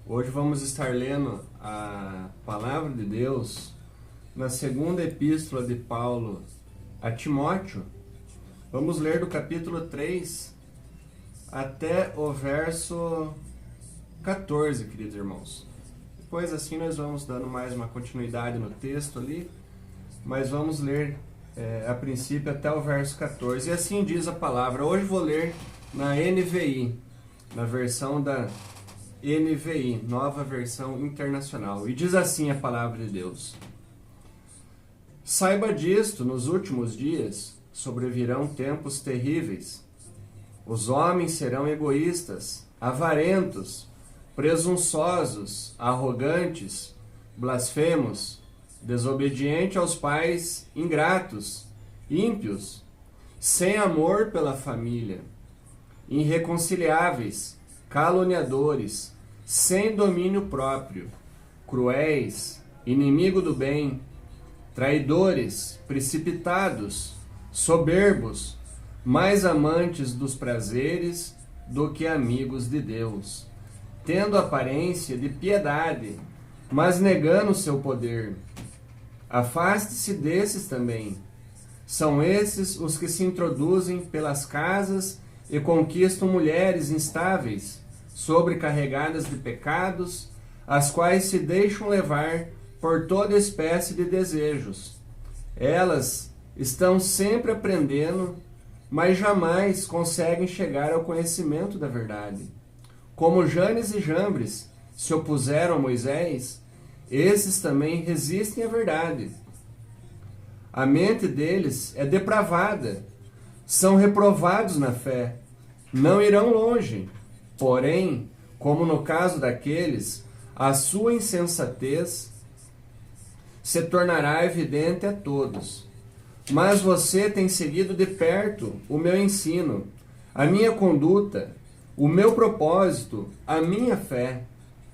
Hoje vamos estar lendo a Palavra de Deus na segunda epístola de Paulo a Timóteo. Vamos ler do capítulo 3 até o verso 14, queridos irmãos. Depois assim nós vamos dando mais uma continuidade no texto ali, mas vamos ler a princípio até o verso 14. E assim diz a palavra. Hoje vou ler na NVI, na versão da NVI, Nova Versão Internacional. E diz assim a palavra de Deus: Saiba disto, nos últimos dias sobrevirão tempos terríveis. Os homens serão egoístas, avarentos, presunçosos, arrogantes, blasfemos, desobedientes aos pais, ingratos, ímpios, sem amor pela família, irreconciliáveis, caluniadores, sem domínio próprio, cruéis, inimigo do bem, traidores, precipitados, soberbos, mais amantes dos prazeres do que amigos de Deus, tendo aparência de piedade, mas negando o seu poder. Afaste-se desses também. São esses os que se introduzem pelas casas e conquistam mulheres instáveis, sobrecarregadas de pecados, as quais se deixam levar por toda espécie de desejos. Elas estão sempre aprendendo, mas jamais conseguem chegar ao conhecimento da verdade. Como Janes e Jambres se opuseram a Moisés, esses também resistem à verdade. A mente deles é depravada, são reprovados na fé, não irão longe. Porém, como no caso daqueles, a sua insensatez se tornará evidente a todos. Mas você tem seguido de perto o meu ensino, a minha conduta, o meu propósito, a minha fé,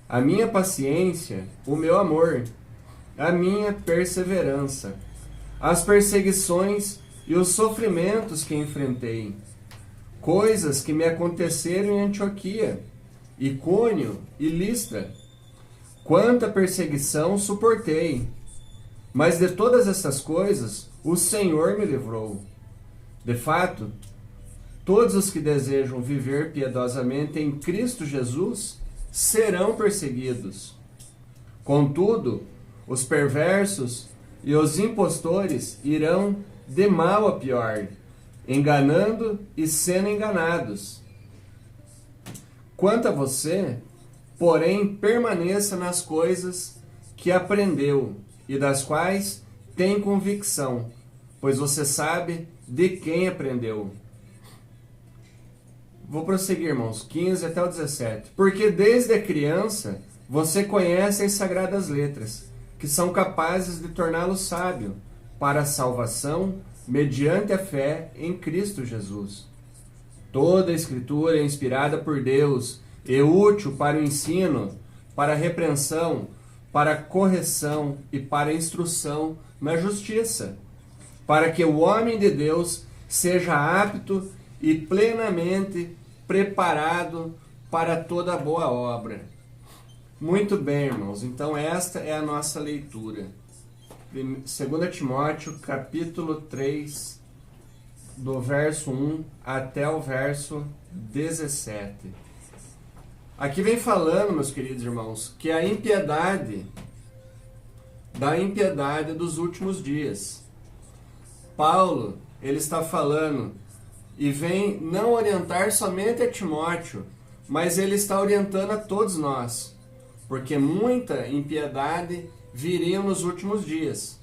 a minha paciência, o meu amor, a minha perseverança, as perseguições e os sofrimentos que enfrentei, coisas que me aconteceram em Antioquia, Icônio e Listra. Quanta perseguição suportei, mas de todas essas coisas o Senhor me livrou. De fato, todos os que desejam viver piedosamente em Cristo Jesus serão perseguidos. Contudo, os perversos e os impostores irão de mal a pior, enganando e sendo enganados. Quanto a você, porém, permaneça nas coisas que aprendeu e das quais tem convicção, pois você sabe de quem aprendeu. Vou prosseguir, irmãos, 15 até o 17. Porque desde a criança você conhece as sagradas letras, que são capazes de torná-lo sábio para a salvação mediante a fé em Cristo Jesus. Toda a Escritura é inspirada por Deus e útil para o ensino, para a repreensão, para a correção e para a instrução na justiça, para que o homem de Deus seja apto e plenamente preparado para toda boa obra. Muito bem, irmãos. Então esta é a nossa leitura. 2 Timóteo, capítulo 3, do verso 1 até o verso 17. Aqui vem falando, meus queridos irmãos, que a impiedade, da impiedade dos últimos dias. Paulo, ele está falando e vem não orientar somente a Timóteo, mas ele está orientando a todos nós, porque muita impiedade viria nos últimos dias.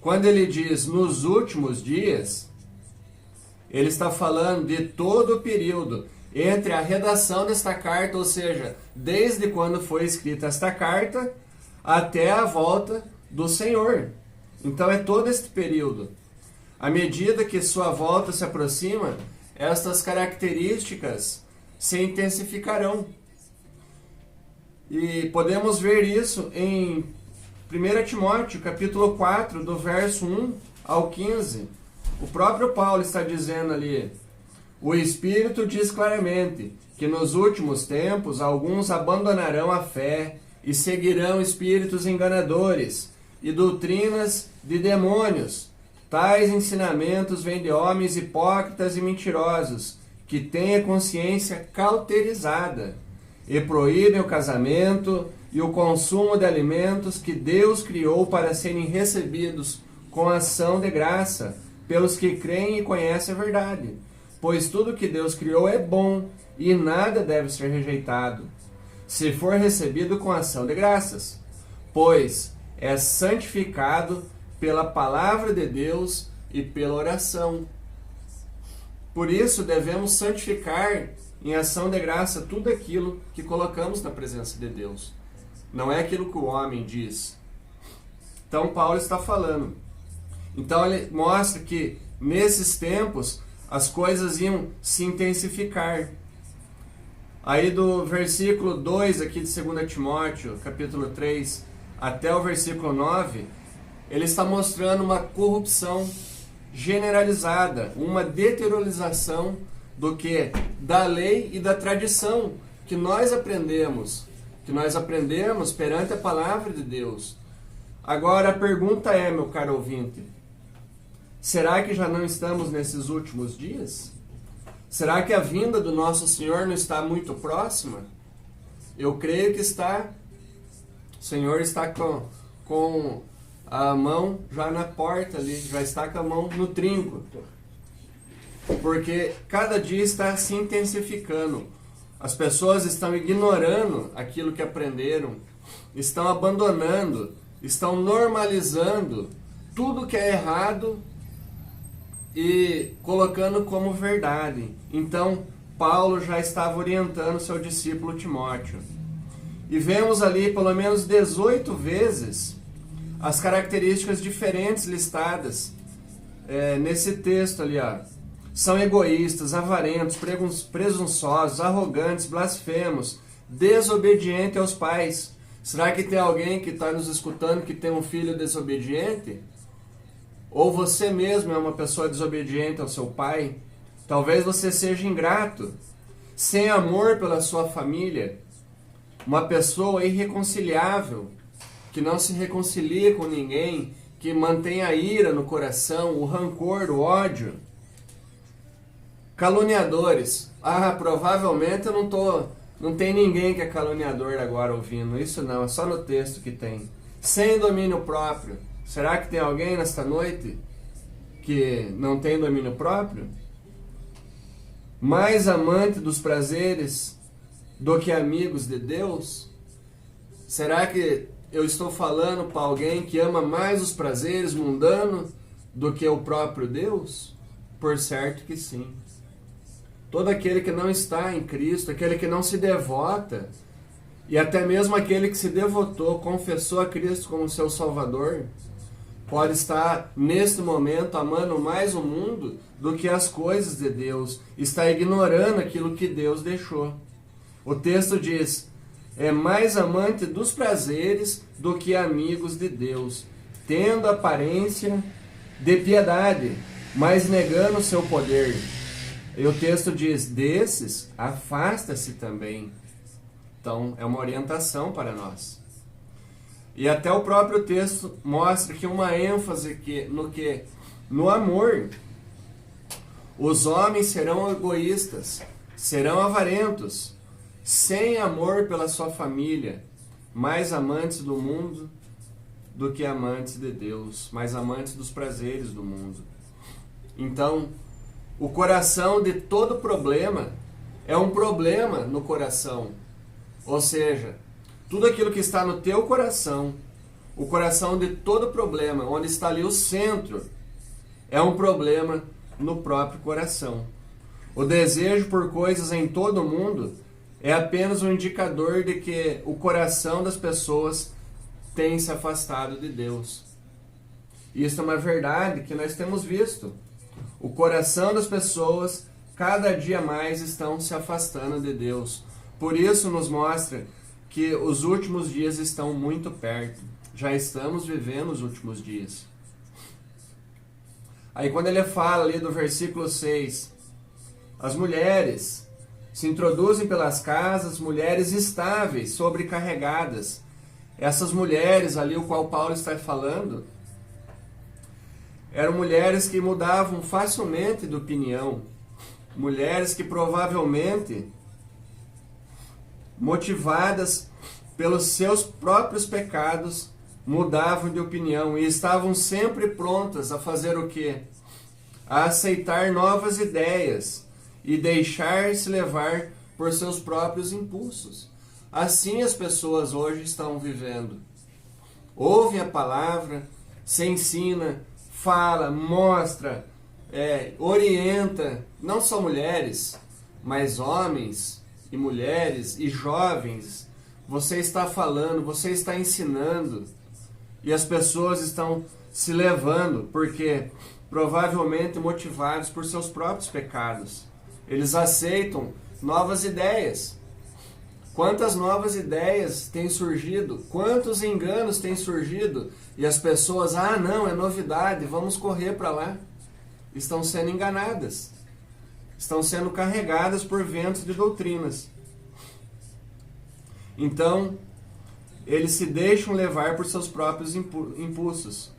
Quando ele diz nos últimos dias, ele está falando de todo o período entre a redação desta carta, ou seja, desde quando foi escrita esta carta até a volta do Senhor. Então é todo este período. À medida que sua volta se aproxima, estas características se intensificarão. E podemos ver isso em 1 Timóteo, capítulo 4, do verso 1 ao 15. O próprio Paulo está dizendo ali: o Espírito diz claramente que nos últimos tempos alguns abandonarão a fé e seguirão espíritos enganadores e doutrinas de demônios. Tais ensinamentos vêm de homens hipócritas e mentirosos, que têm a consciência cauterizada e proíbem o casamento e o consumo de alimentos que Deus criou para serem recebidos com ação de graça pelos que creem e conhecem a verdade. Pois tudo que Deus criou é bom e nada deve ser rejeitado, se for recebido com ação de graças, pois é santificado pela palavra de Deus e pela oração. Por isso devemos santificar em ação de graça tudo aquilo que colocamos na presença de Deus. Não é aquilo que o homem diz. Então Paulo está falando. Então ele mostra que nesses tempos as coisas iam se intensificar. Aí do versículo 2 aqui de 2 Timóteo, capítulo 3, até o versículo 9, ele está mostrando uma corrupção generalizada, uma deteriorização do que? Da lei e da tradição que nós aprendemos perante a palavra de Deus. Agora a pergunta é, meu caro ouvinte, será que já não estamos nesses últimos dias? Será que a vinda do nosso Senhor não está muito próxima? Eu creio que está. O Senhor está com a mão já na porta ali, já está com a mão no trinco. Porque cada dia está se intensificando. As pessoas estão ignorando aquilo que aprenderam, estão abandonando, estão normalizando tudo que é errado e colocando como verdade. Então, Paulo já estava orientando seu discípulo Timóteo. E vemos ali pelo menos 18 vezes as características diferentes listadas nesse texto ali, ó. São egoístas, avarentos, presunçosos, arrogantes, blasfemos, desobedientes aos pais. Será que tem alguém que está nos escutando que tem um filho desobediente? Ou você mesmo é uma pessoa desobediente ao seu pai? Talvez você seja ingrato, sem amor pela sua família, uma pessoa irreconciliável, que não se reconcilia com ninguém, que mantém a ira no coração, o rancor, o ódio. Caluniadores. Provavelmente eu não tem ninguém que é caluniador agora ouvindo. Isso não, é só no texto que tem. Sem domínio próprio. Será que tem alguém nesta noite que não tem domínio próprio? Mais amante dos prazeres do que amigos de Deus? Será que eu estou falando para alguém que ama mais os prazeres mundanos do que o próprio Deus? Por certo que sim. Todo aquele que não está em Cristo, aquele que não se devota, e até mesmo aquele que se devotou, confessou a Cristo como seu Salvador, pode estar neste momento amando mais o mundo do que as coisas de Deus, está ignorando aquilo que Deus deixou. O texto diz: é mais amante dos prazeres do que amigos de Deus, tendo aparência de piedade, mas negando o seu poder. E o texto diz: desses, afasta-se também. Então, é uma orientação para nós. E até o próprio texto mostra que uma ênfase no amor. Os homens serão egoístas, serão avarentos, sem amor pela sua família, mais amantes do mundo do que amantes de Deus, mais amantes dos prazeres do mundo. Então, o coração de todo problema é um problema no coração. Ou seja, tudo aquilo que está no teu coração, o coração de todo problema, onde está ali o centro, é um problema no próprio coração. O desejo por coisas em todo o mundo é apenas um indicador de que o coração das pessoas tem se afastado de Deus. Isso é uma verdade que nós temos visto. O coração das pessoas cada dia mais estão se afastando de Deus. Por isso nos mostra que os últimos dias estão muito perto. Já estamos vivendo os últimos dias. Aí quando ele fala ali do versículo 6, as mulheres Se introduzem pelas casas mulheres estáveis, sobrecarregadas. Essas mulheres ali, o qual Paulo está falando, eram mulheres que mudavam facilmente de opinião. Mulheres que provavelmente, motivadas pelos seus próprios pecados, mudavam de opinião e estavam sempre prontas a fazer o quê? A aceitar novas ideias e deixar-se levar por seus próprios impulsos. Assim as pessoas hoje estão vivendo. Ouvem a palavra, se ensina, fala, mostra, orienta, não só mulheres, mas homens e mulheres e jovens. Você está falando, você está ensinando, e as pessoas estão se levando, porque provavelmente motivados por seus próprios pecados. Eles aceitam novas ideias. Quantas novas ideias têm surgido? Quantos enganos têm surgido? E as pessoas, não, é novidade, vamos correr para lá. Estão sendo enganadas. Estão sendo carregadas por ventos de doutrinas. Então, eles se deixam levar por seus próprios impulsos.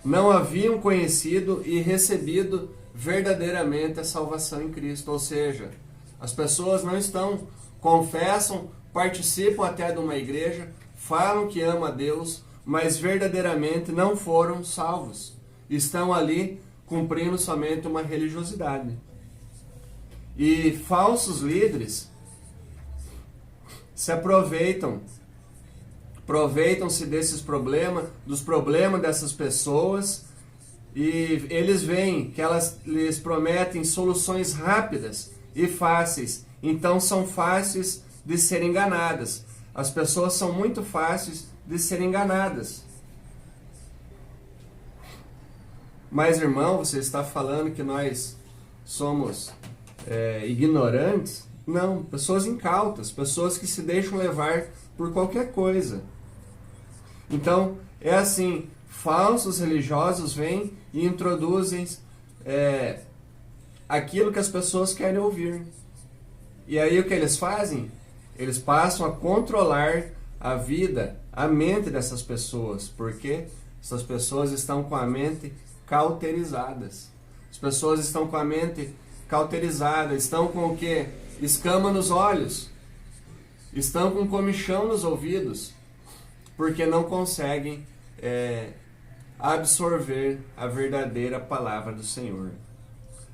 Não haviam conhecido e recebido verdadeiramente a salvação em Cristo. Ou seja, as pessoas não estão, confessam, participam até de uma igreja, falam que amam a Deus, mas verdadeiramente não foram salvos. Estão ali cumprindo somente uma religiosidade. E falsos líderes se aproveitam-se desses problemas, dos problemas dessas pessoas, e eles veem que elas lhes prometem soluções rápidas e fáceis, então são fáceis de serem enganadas. As pessoas são muito fáceis de serem enganadas. Mas, irmão, você está falando que nós somos ignorantes? Não, pessoas incautas, pessoas que se deixam levar por qualquer coisa. Então, é assim, falsos religiosos vêm e introduzem aquilo que as pessoas querem ouvir. E aí o que eles fazem? Eles passam a controlar a vida, a mente dessas pessoas, porque essas pessoas estão com a mente cauterizadas. As pessoas estão com a mente cauterizada, estão com o quê? Escama nos olhos, estão com comichão nos ouvidos, porque não conseguem absorver a verdadeira palavra do Senhor.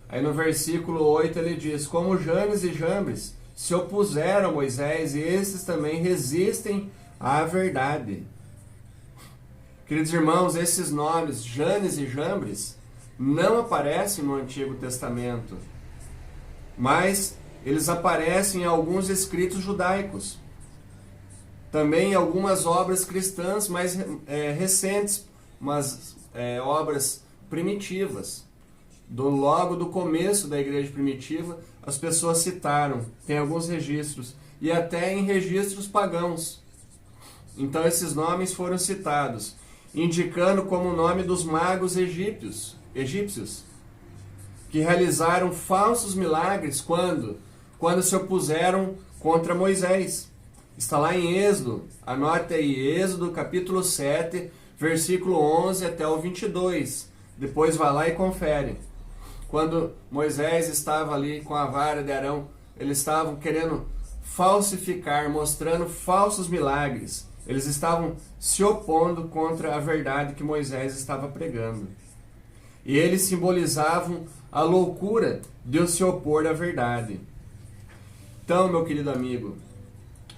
Aí no versículo 8 ele diz: como Janes e Jambres se opuseram a Moisés, e esses também resistem à verdade. Queridos irmãos, esses nomes, Janes e Jambres, não aparecem no Antigo Testamento, mas eles aparecem em alguns escritos judaicos. Também em algumas obras cristãs mais recentes, mas obras primitivas. Logo do começo da igreja primitiva, as pessoas citaram, tem alguns registros, e até em registros pagãos. Então esses nomes foram citados, indicando como o nome dos magos egípcios, que realizaram falsos milagres quando se opuseram contra Moisés. Está lá em Êxodo, anote aí, Êxodo capítulo 7, versículo 11 até o 22. Depois vá lá e confere. Quando Moisés estava ali com a vara de Arão, eles estavam querendo falsificar, mostrando falsos milagres. Eles estavam se opondo contra a verdade que Moisés estava pregando. E eles simbolizavam a loucura de se opor à verdade. Então, meu querido amigo,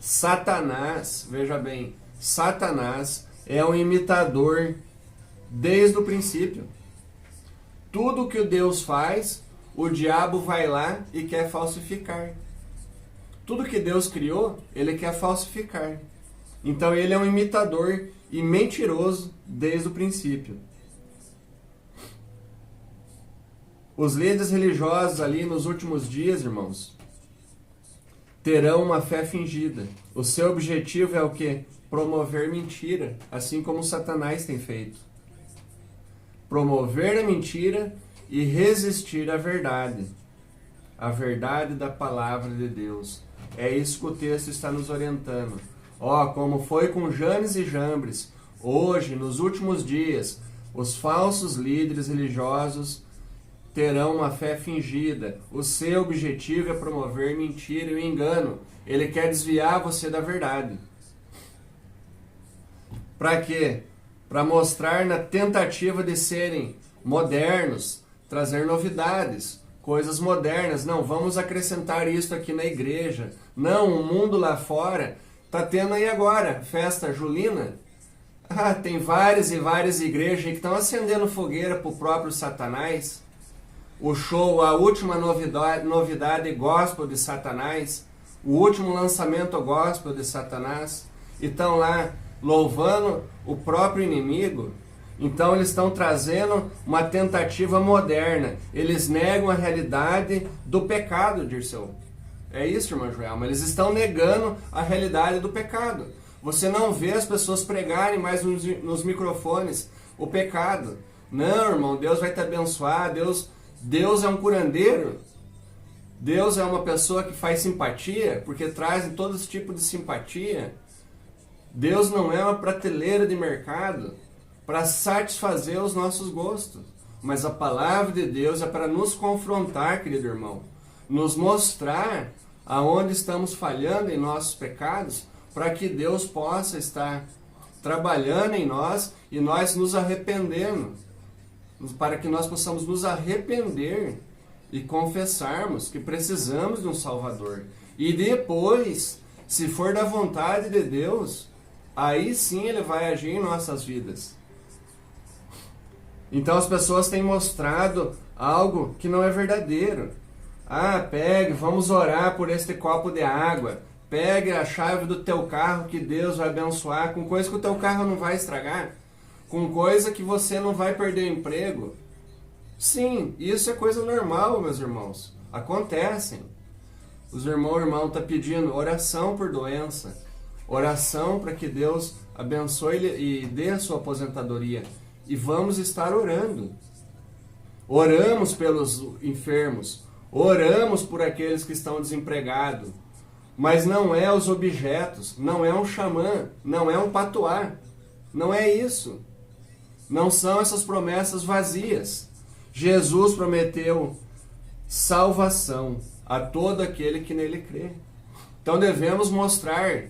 Satanás, veja bem, Satanás é um imitador desde o princípio. Tudo que Deus faz, o diabo vai lá e quer falsificar. Tudo que Deus criou, ele quer falsificar. Então ele é um imitador e mentiroso desde o princípio. Os líderes religiosos ali nos últimos dias, irmãos, terão uma fé fingida. O seu objetivo é o quê? Promover mentira, assim como Satanás tem feito. Promover a mentira e resistir à verdade. a verdade da palavra de Deus. É isso que o texto está nos orientando. Como foi com Janes e Jambres, hoje, nos últimos dias, os falsos líderes religiosos terão uma fé fingida. O seu objetivo é promover mentira e o engano. Ele quer desviar você da verdade. Para quê? Para mostrar na tentativa de serem modernos, trazer novidades, coisas modernas. Não, vamos acrescentar isso aqui na igreja. Não, o mundo lá fora está tendo aí agora festa julina. Tem várias e várias igrejas que estão acendendo fogueira para o próprio Satanás. O show, a última novidade gospel de Satanás, o último lançamento gospel de Satanás, e estão lá louvando o próprio inimigo. Então eles estão trazendo uma tentativa moderna. Eles negam a realidade do pecado, Dirceu. É isso, irmã Joelma. Eles estão negando a realidade do pecado. Você não vê as pessoas pregarem mais nos microfones o pecado. Não, irmão, Deus vai te abençoar. Deus é um curandeiro. Deus é uma pessoa que faz simpatia, porque traz todo esse tipo de simpatia. Deus não é uma prateleira de mercado para satisfazer os nossos gostos. Mas a palavra de Deus é para nos confrontar, querido irmão. Nos mostrar aonde estamos falhando em nossos pecados, para que Deus possa estar trabalhando em nós e nós nos arrependendo. Para que nós possamos nos arrepender e confessarmos que precisamos de um Salvador. E depois, se for da vontade de Deus, aí sim Ele vai agir em nossas vidas. Então as pessoas têm mostrado algo que não é verdadeiro. Pegue, vamos orar por este copo de água. Pegue a chave do teu carro que Deus vai abençoar, com coisa que o teu carro não vai estragar, com coisa que você não vai perder o emprego. Sim, isso é coisa normal, meus irmãos. Acontecem. Os irmão está pedindo oração por doença, oração para que Deus abençoe e dê a sua aposentadoria. E vamos estar orando. Oramos pelos enfermos, oramos por aqueles que estão desempregados. Mas não é os objetos, não é um xamã, não é um patuá. Não é isso. Não são essas promessas vazias. Jesus prometeu salvação a todo aquele que nele crê. Então devemos mostrar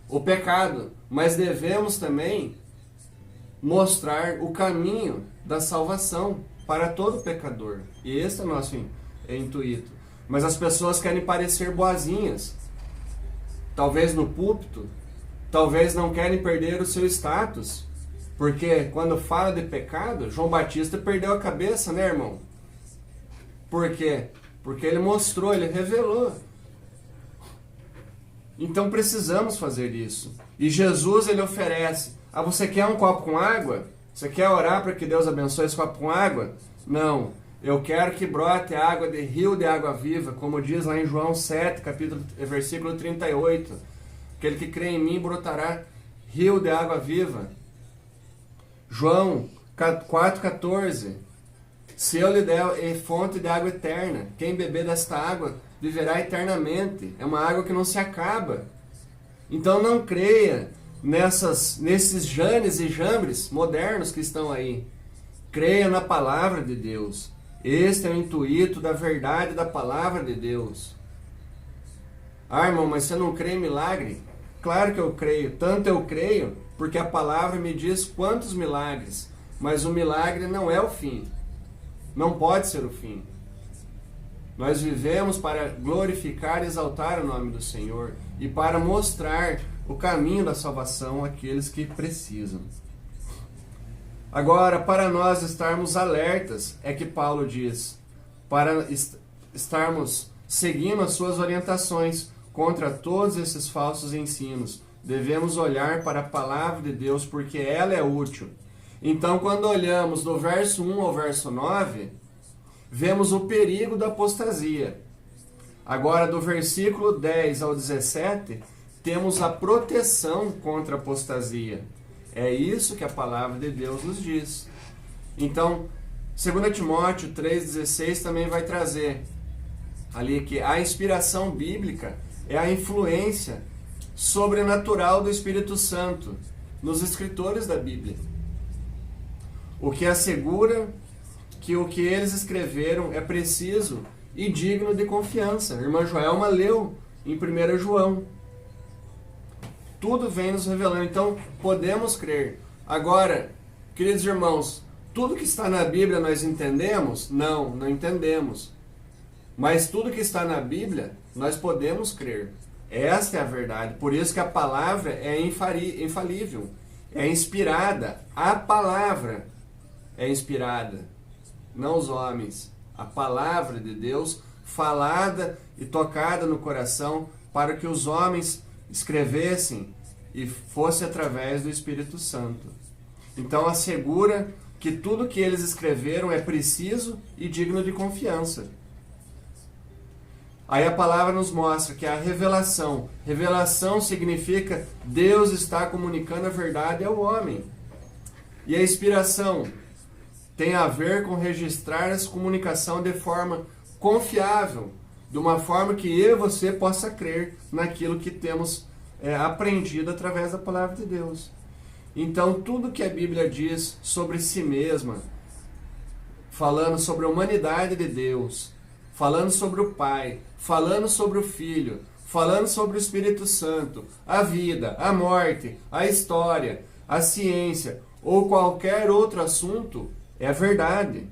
o pecado, mas devemos também mostrar o caminho da salvação para todo pecador. E esse é o nosso intuito. Mas as pessoas querem parecer boazinhas. Talvez no púlpito, talvez não querem perder o seu status. Porque quando fala de pecado, João Batista perdeu a cabeça, né, irmão? Por quê? Porque ele mostrou, ele revelou. Então precisamos fazer isso. E Jesus, ele oferece. Você quer um copo com água? Você quer orar para que Deus abençoe esse copo com água? Não. Eu quero que brote água de rio de água viva, como diz lá em João 7, versículo 38. Aquele que crê em mim brotará rio de água viva. João 4,14. Se eu lhe der fonte de água eterna, quem beber desta água viverá eternamente. É uma água que não se acaba. Então não creia nesses Janes e Jambres modernos que estão aí. Creia na palavra de Deus. Este é o intuito da verdade da palavra de Deus. Irmão, mas você não crê em milagre? Claro que eu creio. Tanto eu creio, porque a palavra me diz quantos milagres. Mas o milagre não é o fim. Não pode ser o fim. Nós vivemos para glorificar e exaltar o nome do Senhor e para mostrar o caminho da salvação àqueles que precisam. Agora, para nós estarmos alertas, é que Paulo diz, para estarmos seguindo as suas orientações contra todos esses falsos ensinos, devemos olhar para a palavra de Deus, porque ela é útil. Então, quando olhamos do verso 1 ao verso 9, vemos o perigo da apostasia. Agora, do versículo 10 ao 17, temos a proteção contra a apostasia. É isso que a palavra de Deus nos diz. Então, 2 Timóteo 3,16 também vai trazer ali que a inspiração bíblica é a influência sobrenatural do Espírito Santo nos escritores da Bíblia. O que assegura que o que eles escreveram é preciso e digno de confiança. A irmã Joelma leu em 1 João. Tudo vem nos revelando, então podemos crer. Agora, queridos irmãos, tudo que está na Bíblia nós entendemos? Não, não entendemos. Mas tudo que está na Bíblia nós podemos crer. Esta é a verdade. Por isso que a palavra é infalível, é inspirada. A palavra é inspirada, não os homens. A palavra de Deus falada e tocada no coração para que os homens escrevessem e fosse através do Espírito Santo. Então assegura que tudo que eles escreveram é preciso e digno de confiança. Aí a palavra nos mostra que a revelação. Revelação significa Deus está comunicando a verdade ao homem. E a inspiração tem a ver com registrar essa comunicação de forma confiável, de uma forma que eu e você possa crer naquilo que temos aprendido através da palavra de Deus. Então, tudo que a Bíblia diz sobre si mesma, falando sobre a humanidade de Deus, falando sobre o Pai, falando sobre o Filho, falando sobre o Espírito Santo, a vida, a morte, a história, a ciência ou qualquer outro assunto, é verdade.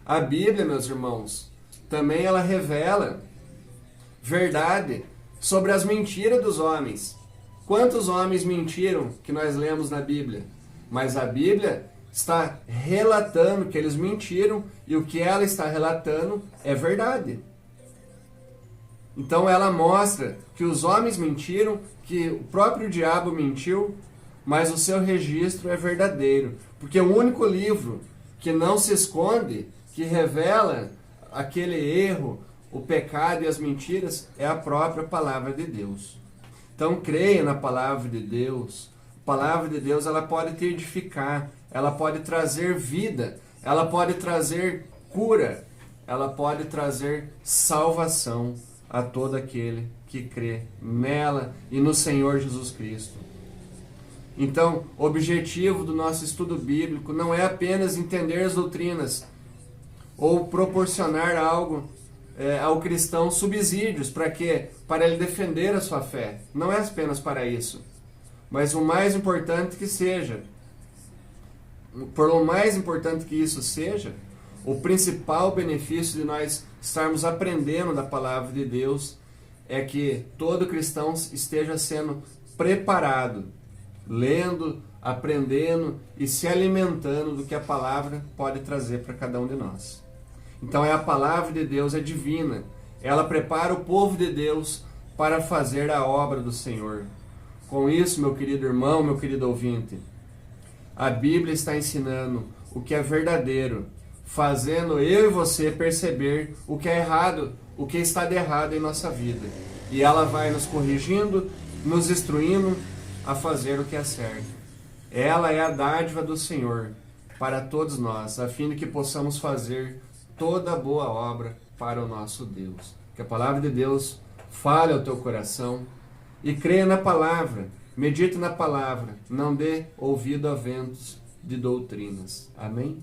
A Bíblia, meus irmãos, também ela revela verdade sobre as mentiras dos homens. Quantos homens mentiram que nós lemos na Bíblia? Mas a Bíblia está relatando que eles mentiram e o que ela está relatando é verdade. Então ela mostra que os homens mentiram, que o próprio diabo mentiu, mas o seu registro é verdadeiro. Porque o único livro que não se esconde, que revela aquele erro, o pecado e as mentiras, é a própria palavra de Deus. Então creia na palavra de Deus. A palavra de Deus ela pode te edificar, ela pode trazer vida, ela pode trazer cura, ela pode trazer salvação a todo aquele que crê nela e no Senhor Jesus Cristo. Então, o objetivo do nosso estudo bíblico não é apenas entender as doutrinas ou proporcionar algo ao cristão subsídios para quê? Para ele defender a sua fé. Não é apenas para isso. Mas o mais importante que seja, por mais importante que isso seja, o principal benefício de nós estarmos aprendendo da palavra de Deus é que todo cristão esteja sendo preparado, lendo, aprendendo e se alimentando do que a palavra pode trazer para cada um de nós. Então a palavra de Deus é divina. Ela prepara o povo de Deus para fazer a obra do Senhor. Com isso, meu querido irmão, meu querido ouvinte, a Bíblia está ensinando o que é verdadeiro, fazendo eu e você perceber o que é errado, o que está de errado em nossa vida. E ela vai nos corrigindo, nos instruindo a fazer o que é certo. Ela é a dádiva do Senhor para todos nós, a fim de que possamos fazer toda boa obra para o nosso Deus. Que a palavra de Deus fale ao teu coração e creia na palavra, medite na palavra, não dê ouvido a ventos de doutrinas. Amém?